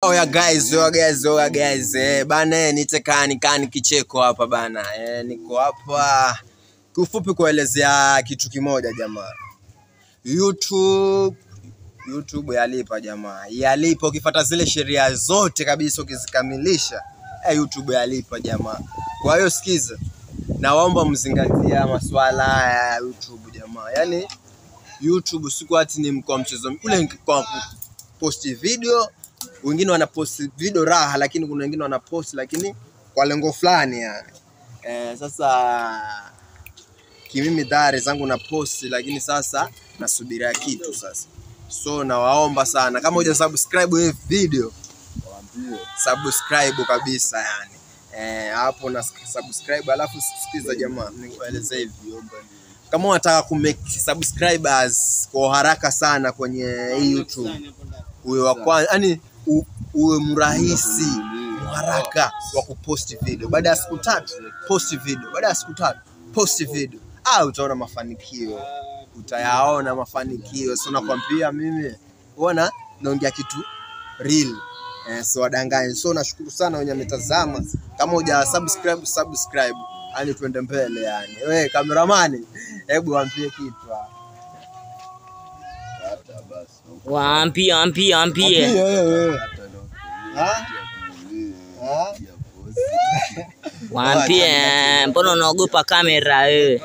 Oh ya guys, bana nitekani kicheko hapa bana. Niko hapa kifupi kuelezea kitu kimoja jamaa. YouTube yalipa jamaa. Yalipa ukifuata zile sheria zote kabisa ukizikamilisha. YouTube yalipa jamaa. Kwa hiyo sikiza. Naomba mzingatia masuala ya YouTube jamaa. Yaani YouTube siku ati ni mko mchezo ule kwa post video. Wengine wanapost video raha lakini kuna wengine wanapost lakini kwa lengo fulani yani. Sasa kimimi dhari zangu na post lakini sasa nasubiria kitu sasa. So nawaomba sana kama huja subscribe hii video waambie subscribe kabisa yani. Hapo na subscribe alafu sikiza jamaa nikueleze hivi kama unataka kumake subscribers kwa haraka sana kwenye YouTube uwe wa kwanza yani uwe mrahisi haraka wa kupost video baada ya siku 3 post video baada ya siku 3 post video utaona mafanikio utayaona mafanikio so nakwambia mimi unaona naongea kitu real so wadanganye so nashukuru sana wenye mtazama kama huja subscribe yani tuende mbele yani wewe cameraman hebu waambie kitu waambie waambie mbona unaogopa kamera wewe?